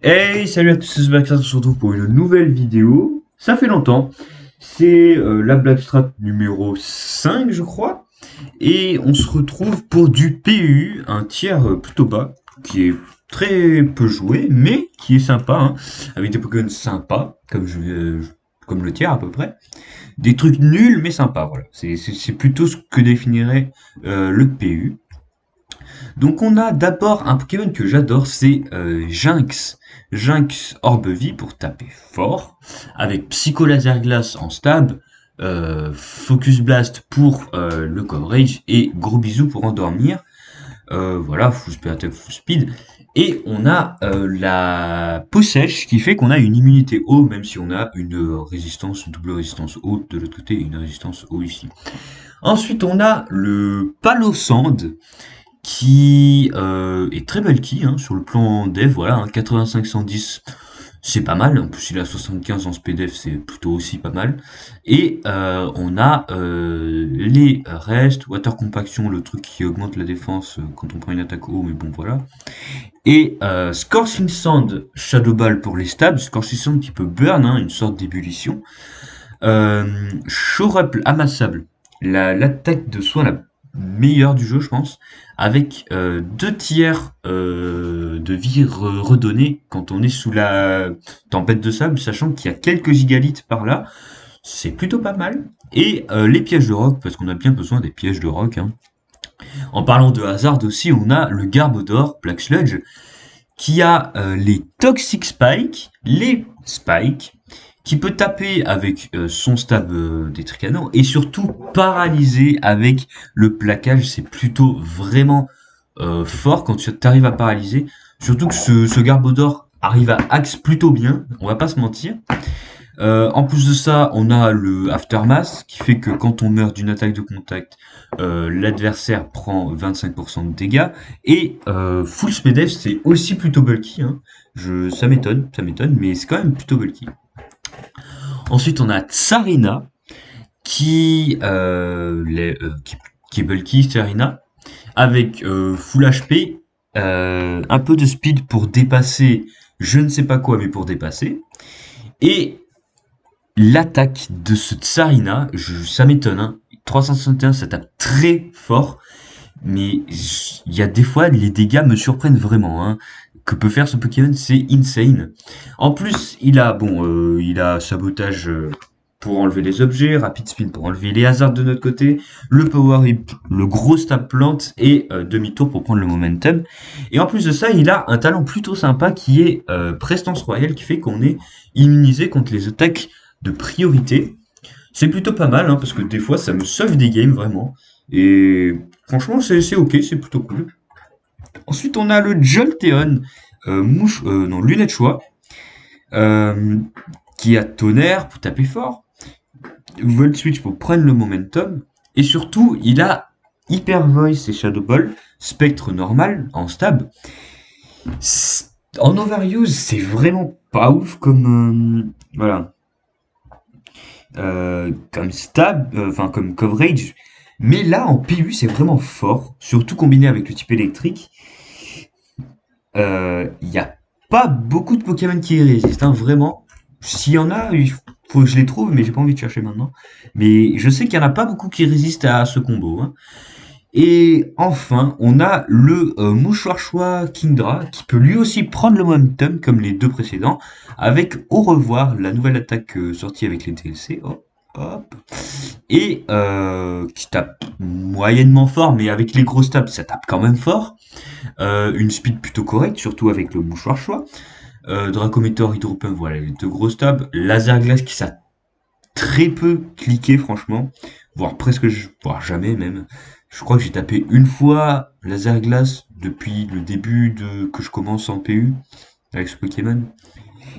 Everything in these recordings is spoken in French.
Hey, salut à tous, c'est Smax, on se retrouve pour une nouvelle vidéo. Ça fait longtemps. C'est la Black Strat numéro 5, je crois. Et on se retrouve pour du PU, un tiers plutôt bas, qui est très peu joué, mais qui est sympa, hein, avec des Pokémon sympas, comme le tiers à peu près. Des trucs nuls, mais sympas, voilà. C'est plutôt ce que définirait le PU. Donc on a d'abord un Pokémon que j'adore, c'est Jynx. Jynx Orbe-Vie pour taper fort, avec Psycho Laser Glace en stab, Focus Blast pour le coverage et Gros Bisou pour endormir. Voilà, full speed attack, full speed. Et on a la peau sèche qui fait qu'on a une immunité eau, même si on a une résistance, double résistance eau de l'autre côté et une résistance eau ici. Ensuite, on a le Palosand qui est très bulky hein, sur le plan dev, voilà, hein, 85-110, c'est pas mal, en plus il a 75 en SPDF, c'est plutôt aussi pas mal. Et on a les restes, Water Compaction, le truc qui augmente la défense quand on prend une attaque haut, mais bon voilà. Et Scorching Sand, Shadow Ball pour les stabs, Scorching Sand qui peut burn, hein, une sorte d'ébullition. Shore-up amassable, l'attaque de soin la meilleure du jeu, je pense, avec 2 tiers de vie redonnée quand on est sous la tempête de sable, sachant qu'il y a quelques gigalitres par là, c'est plutôt pas mal. Et les pièges de roc, parce qu'on a bien besoin des pièges de roc. Hein. En parlant de hasard aussi, on a le Garbodor, Black Sludge, qui a les Toxic Spike, les Spikes, qui peut taper avec son stab des tricanos et surtout paralyser avec le plaquage. C'est plutôt vraiment fort quand tu arrives à paralyser. Surtout que ce Garbodor arrive à axe plutôt bien, on va pas se mentir. En plus de ça, on a le Aftermath qui fait que quand on meurt d'une attaque de contact, l'adversaire prend 25% de dégâts. Et Full Speed F, c'est aussi plutôt bulky. Hein. Ça m'étonne, mais c'est quand même plutôt bulky. Ensuite, on a Tsarina qui, qui est bulky, Tsarina, avec Full HP, un peu de speed pour dépasser je ne sais pas quoi, mais pour dépasser. Et l'attaque de ce Tsarina, ça m'étonne, hein. 361, ça tape très fort, mais il y a des fois, les dégâts me surprennent vraiment, hein. Que peut faire ce Pokémon, c'est insane. En plus, il a sabotage pour enlever les objets, rapid spin pour enlever les hasards de notre côté, le power hip, le gros stab plante et demi-tour pour prendre le momentum. Et en plus de ça, il a un talent plutôt sympa qui est prestance royale qui fait qu'on est immunisé contre les attaques de priorité. C'est plutôt pas mal, hein, parce que des fois, ça me sauve des games, vraiment. Et franchement, c'est ok, c'est plutôt cool. Ensuite, on a le Jolteon, non, lunette choix, euh, qui a tonnerre pour taper fort, Volt Switch pour prendre le momentum, et surtout, il a Hyper Voice et Shadow Ball, spectre normal, en stab. En overuse, c'est vraiment pas ouf voilà, comme stab, enfin comme coverage. Mais là, en PU, c'est vraiment fort, surtout combiné avec le type électrique. Il y a pas beaucoup de Pokémon qui y résistent, hein, vraiment. S'il y en a, il faut que je les trouve, mais j'ai pas envie de chercher maintenant. Mais je sais qu'il y en a pas beaucoup qui résistent à ce combo. Hein. Et enfin, on a le mouchoir choix Kingdra, qui peut lui aussi prendre le momentum comme les deux précédents, avec au revoir la nouvelle attaque sortie avec les DLC. Hop, hop. Et qui tape moyennement fort, mais avec les gros stabs, ça tape quand même fort. Une speed plutôt correcte, surtout avec le mouchoir choix. Dracometeor, Hydropump, voilà les deux gros stabs. Laser Glace qui ça très peu cliqué franchement, voire jamais même. Je crois que j'ai tapé une fois Laser Glace depuis le début de que je commence en PU avec ce Pokémon.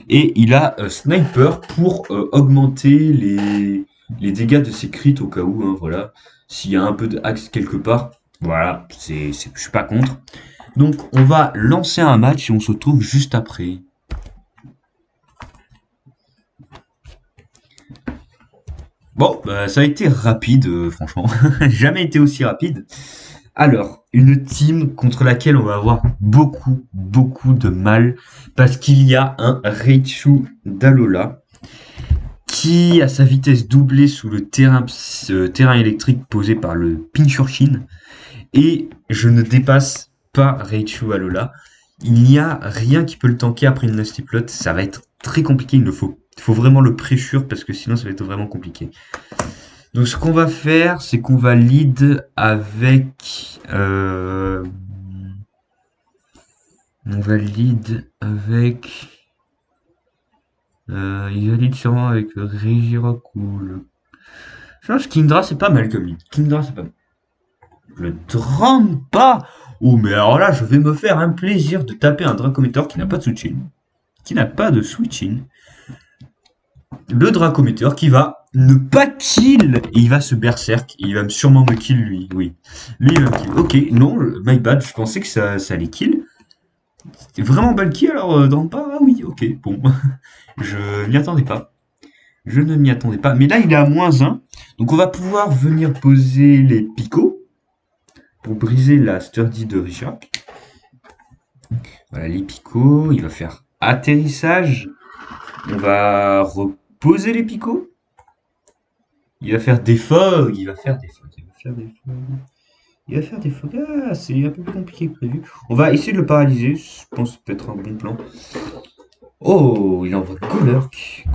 Et il a Sniper pour augmenter les dégâts de ses crits au cas où, hein, voilà. S'il y a un peu d'axe quelque part, voilà, je suis pas contre. Donc on va lancer un match et on se retrouve juste après. Bon, bah, ça a été rapide, franchement. Jamais été aussi rapide. Alors, une team contre laquelle on va avoir beaucoup de mal parce qu'il y a un Raichu d'Alola qui a sa vitesse doublée sous le terrain électrique posé par le Pinchurchin et je ne dépasse pas Raichu Alola. Il n'y a rien qui peut le tanker après une Nasty Plot, ça va être très compliqué, il faut vraiment le pressure parce que sinon ça va être vraiment compliqué. Donc ce qu'on va faire, c'est qu'on va lead avec... on va lead avec... il va lead sûrement avec le Regirock ou le... Je pense que Kingdra c'est pas mal comme lead. Kingdra c'est pas mal. Le Drampa. Oh mais alors là je vais me faire un plaisir de taper un Dracometer qui n'a pas de switch-in. Qui n'a pas de switch-in. Le Dracometer qui va ne pas kill et il va se berserk et il va sûrement me kill lui, oui. Lui il va me kill. Ok, non, my bad, je pensais que ça allait kill. C'était vraiment bulky alors Drampa. Ah oui, ok, bon. Je m'y attendais pas. Je ne m'y attendais pas. Mais là il est à -1. Donc on va pouvoir venir poser les picots pour briser la sturdy de Richard. Voilà les picots, il va faire atterrissage. On va reposer les picots. Il va faire des fogs, il va faire des fogs, il va faire des fogs. Il va faire des fogs. Ah, c'est un peu plus compliqué que prévu. On va essayer de le paralyser. Je pense que ça peut être un bon plan. Oh, il envoie Golurk.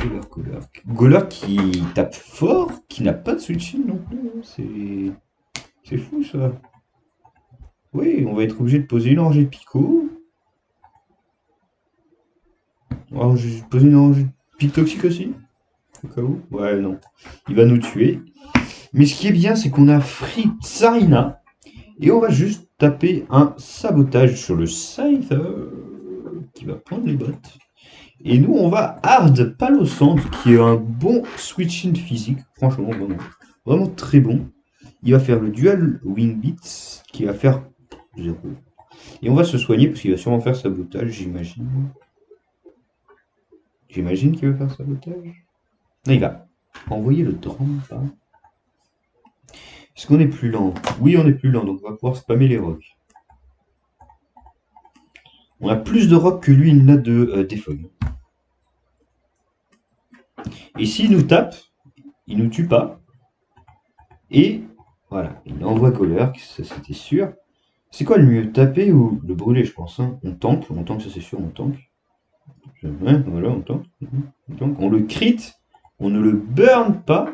Golurk qui tape fort, qui n'a pas de switching non plus. C'est fou ça. Oui, on va être obligé de poser une rangée de picots. On va poser une rangée de pics toxiques aussi. Au cas où. Ouais, non. Il va nous tuer. Mais ce qui est bien, c'est qu'on a Free Tsarina. Et on va juste taper un sabotage sur le Scyther qui va prendre les bottes. Et nous, on va Hard Palosand qui est un bon switch-in physique. Franchement, vraiment très bon. Il va faire le Dual Wing Beats qui va faire 0. Et on va se soigner parce qu'il va sûrement faire sabotage, j'imagine. J'imagine qu'il va faire sabotage. Non, il va envoyer le Drampa. Est-ce qu'on est plus lent? Oui, on est plus lent, donc on va pouvoir spammer les rocks. On a plus de rock que lui, il n'a de défog. Et s'il nous tape, il nous tue pas. Et voilà, il envoie Golurk, ça c'était sûr. C'est quoi le mieux, taper ou le brûler, je pense, hein. On tank, ça c'est sûr, on tank. Ouais, voilà, on tank. On le crit, on ne le burn pas.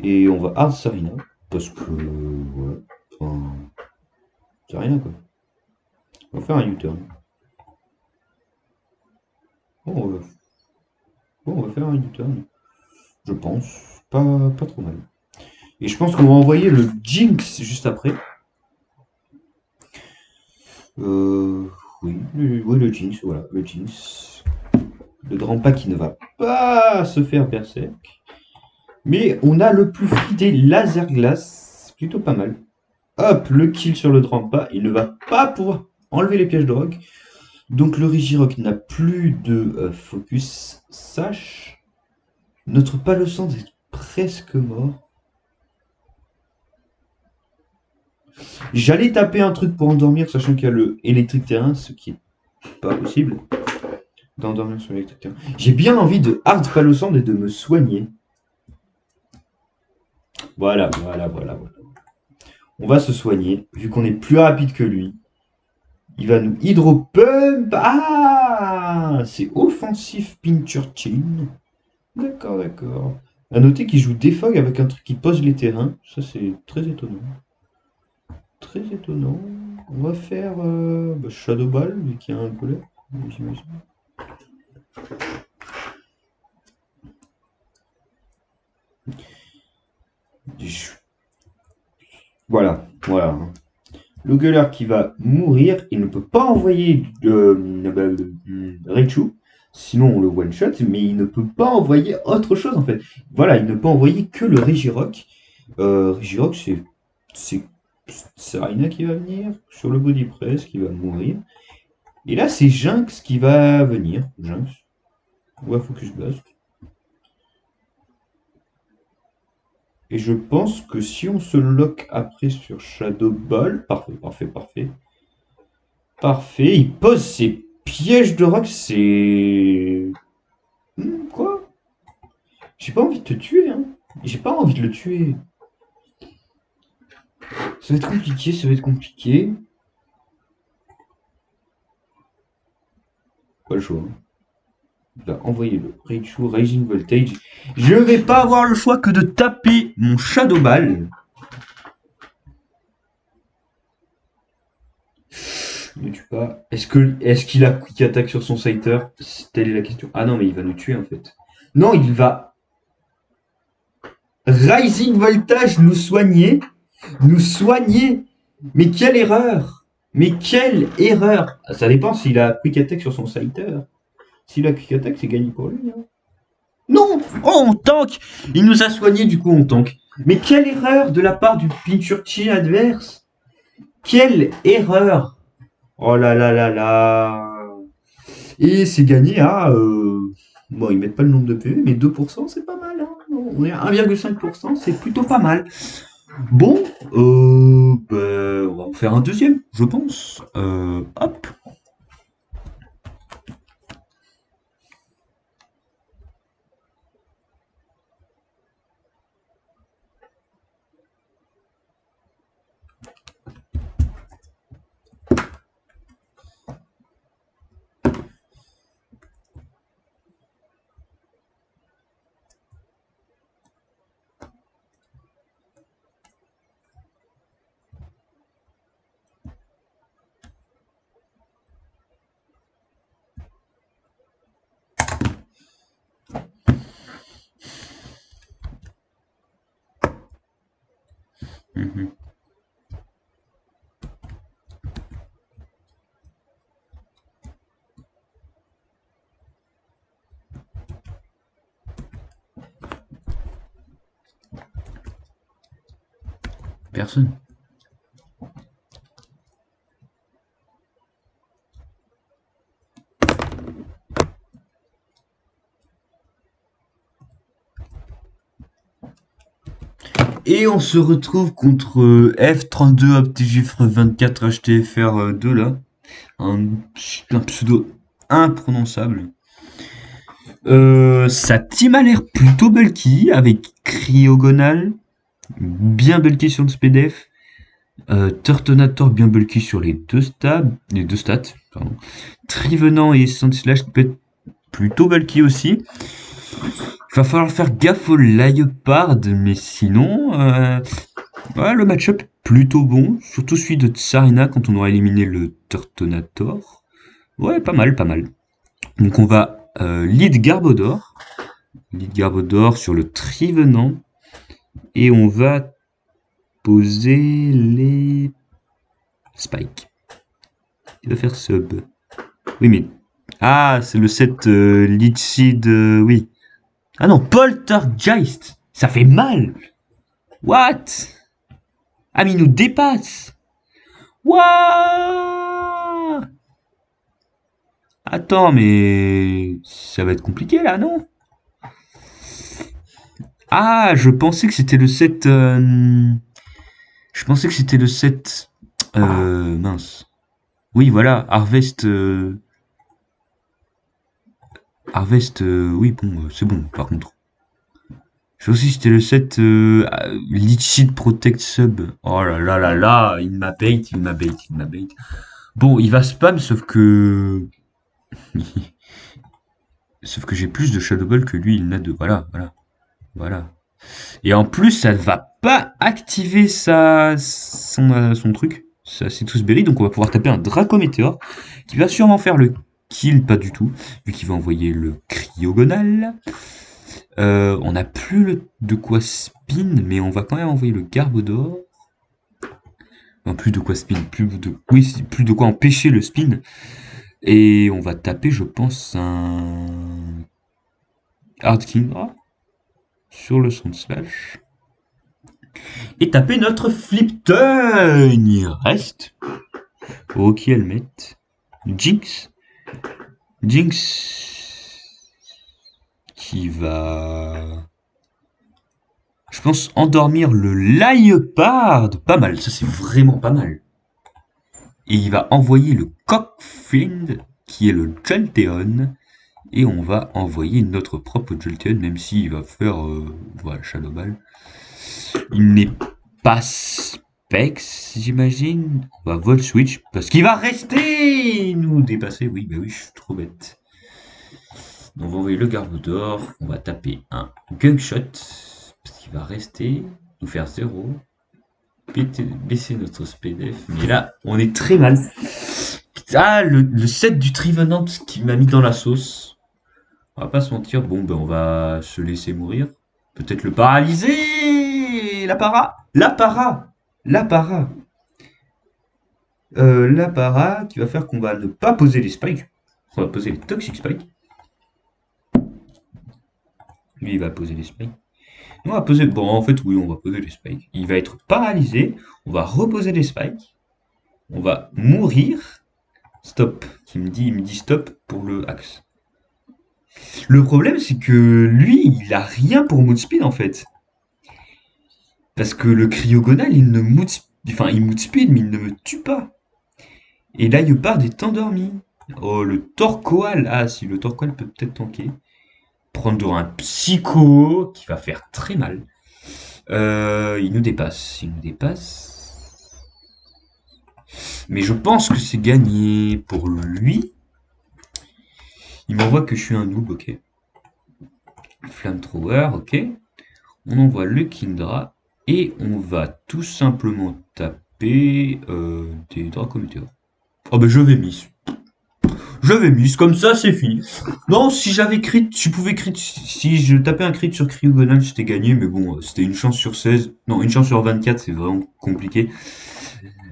Et on va hard Sarina. Parce que, voilà, enfin, c'est rien quoi. On va faire un U-turn. Bon, on va faire un U-turn. Je pense. Pas trop mal. Et je pense qu'on va envoyer le Jinx juste après. Oui, le Jinx, voilà, le Jinx. Le Drampa qui ne va pas se faire berserk. Mais on a le plus free laser glace. Plutôt pas mal. Hop, le kill sur le Drampa. Il ne va pas pouvoir enlever les pièges de rock. Donc le Regirock n'a plus de focus. Sache, notre Palosand est presque mort. J'allais taper un truc pour endormir, sachant qu'il y a le électrique terrain, ce qui est pas possible d'endormir sur l'électrique terrain. J'ai bien envie de hard Palosand et de me soigner. Voilà. On va se soigner, vu qu'on est plus rapide que lui. Il va nous hydro-pump. Ah, c'est offensif Pinchurchin. D'accord. À noter qu'il joue Defog avec un truc qui pose les terrains. Ça, c'est très étonnant. On va faire Shadow Ball, vu qu'il y a un colère, j'imagine. Voilà. Le gueuleur qui va mourir, il ne peut pas envoyer Raichu, sinon on le one-shot, mais il ne peut pas envoyer autre chose en fait. Voilà, il ne peut envoyer que le Regirock. Regirock, c'est Sarina qui va venir, sur le body press, qui va mourir. Et là, c'est Jinx qui va venir. Jinx. On va Focus Blast. Et je pense que si on se lock après sur Shadow Ball, parfait, parfait, parfait. Parfait, il pose ses pièges de rock, c'est... Quoi? J'ai pas envie de te tuer, hein. J'ai pas envie de le tuer. Ça va être compliqué, ça va être compliqué. Pas le choix, hein. Il va envoyer le Raichu Rising Voltage. Je vais pas avoir le choix que de taper mon Shadow Ball. Ne tue pas. Est-ce qu'il a quick attack sur son Scyther? Telle est la question. Ah non, mais il va nous tuer en fait. Non, il va Rising Voltage nous soigner. Nous soigner. Mais quelle erreur! Mais quelle erreur! Ça dépend s'il a quick attack sur son Scyther. S'il a quick attack, c'est gagné pour lui, hein. Non! Oh, on tank! Il nous a soigné, du coup, on tank. Mais quelle erreur de la part du Pinchurchi adverse! Quelle erreur! Oh là là là là! Et c'est gagné à... Bon, ils mettent pas le nombre de PV, mais 2%, c'est pas mal, hein. On est à 1,5%, c'est plutôt pas mal. Bon, on va en faire un deuxième, je pense. Hop. Mhm. Personne. Et on se retrouve contre F32 Optigifre 24 HTFR2 là. Un pseudo imprononçable. Sa team a l'air plutôt bulky avec Cryogonal, bien bulky sur le SPDF, Turtonator bien bulky sur les deux stats, pardon. Trivenant et Sandslash peut être plutôt bulky aussi. Il va falloir faire gaffe au Leopard, mais sinon, ouais, le match-up plutôt bon, surtout celui de Tsarina quand on aura éliminé le Turtonator. Ouais, pas mal, pas mal. Donc on va lead Garbodor sur le Trivenant, et on va poser les Spike. Il va faire sub. Oui, mais... Ah, c'est le set Leech oui. Ah non, Poltergeist. Ça fait mal. What? Ah, mais il nous dépasse. What? Attends, mais... Ça va être compliqué, là, non? Ah, je pensais que c'était le set... Je pensais que c'était le set... Mince. Oui, voilà, Harvest... Harvest, oui, bon, c'est bon, par contre. Je sais aussi c'était le set Lichid Protect Sub. Oh là là là là, il m'a bait, il m'a bait, il m'a bait. Bon, il va spam, sauf que... sauf que j'ai plus de Shadow Ball que lui, il n'a de... Voilà, voilà, voilà. Et en plus, ça ne va pas activer son truc, sa Citrus Berry, donc on va pouvoir taper un Draco Météore, qui va sûrement faire le kill, pas du tout, vu qu'il va envoyer le Cryogonal. On n'a plus de quoi spin, mais on va quand même envoyer le Garbodor. Non, plus de quoi spin, oui, plus de quoi empêcher le spin. Et on va taper, je pense, un Hard Kingdra sur le Sound Slash. Et taper notre Flipton. Il reste Rocky Helmet, Jinx. Jinx qui va... pense endormir le Liepard. Pas mal, ça c'est vraiment pas mal. Et il va envoyer le Cockfiend, qui est le Jolteon. Et on va envoyer notre propre Jolteon, même s'il va faire voilà, Shadow Ball. Il n'est pas Specs, j'imagine. On va Volt Switch, parce qu'il va rester nous dépasser. Oui, bah oui, je suis trop bête. On va envoyer le Garbodor, on va taper un Gungshot, parce qu'il va rester, nous faire 0, baisser notre SPDF, mais là, on est très mal. Ah, le set du Trivenant qui m'a mis dans la sauce. On va pas se mentir, bon, ben on va se laisser mourir. Peut-être le paralyser. La para. La para. La para. La para qui va faire qu'on va ne pas poser les spikes. On va poser les Toxic Spikes. Lui, il va poser les spikes. On va poser... Bon, en fait, oui, on va poser les spikes. Il va être paralysé. On va reposer les spikes. On va mourir. Stop. Il me dit stop pour le axe. Le problème, c'est que lui, il a rien pour Mood Speed, en fait. Parce que le cryogonal, il ne mood... Enfin, il mood speed, mais il ne me tue pas. Et là, Leopard est endormi. Oh, le Torkoal. Ah, si, le Torkoal peut peut-être tanker. Prendre un Psycho qui va faire très mal. Il nous dépasse. Il nous dépasse. Mais je pense que c'est gagné pour lui. Il m'envoie que je suis un noob, ok. Flamethrower, ok. On envoie le Kindra. Et on va tout simplement taper des Dracométéores. Oh ben je vais miss. Je vais miss, comme ça c'est fini. Non, si j'avais crit, je pouvais crit, si je tapais un crit sur Cryogonal, j'étais gagné, mais bon, c'était une chance sur 16. Non, une chance sur 24, c'est vraiment compliqué.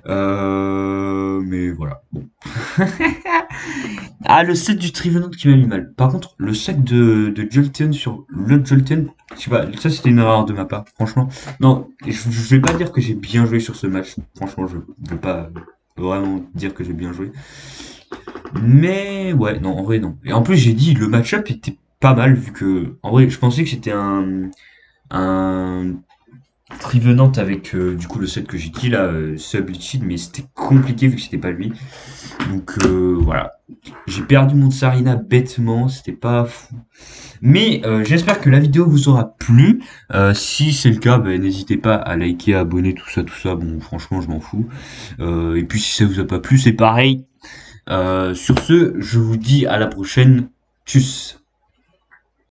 Mais voilà. Bon. Ah, le set du Trivenant qui m'a mis mal. Par contre, le set de Jolteon sur le Jolteon, je sais pas, ça c'était une erreur de ma part, franchement. Non, je vais pas dire que j'ai bien joué sur ce match. Franchement, je veux pas vraiment dire que j'ai bien joué. Mais ouais, non, en vrai, non. Et en plus, j'ai dit, le match-up était pas mal, vu que, en vrai, je pensais que c'était un Trivenant avec, du coup, le set que j'ai dit, là, Sublichid, mais c'était compliqué, vu que c'était pas lui. Donc, voilà. J'ai perdu mon Tsarina bêtement, c'était pas fou. Mais j'espère que la vidéo vous aura plu. Si c'est le cas, ben, n'hésitez pas à liker, à abonner, tout ça, tout ça. Bon, franchement, je m'en fous. Et puis si ça vous a pas plu, c'est pareil. Sur ce, je vous dis à la prochaine. Tchuss.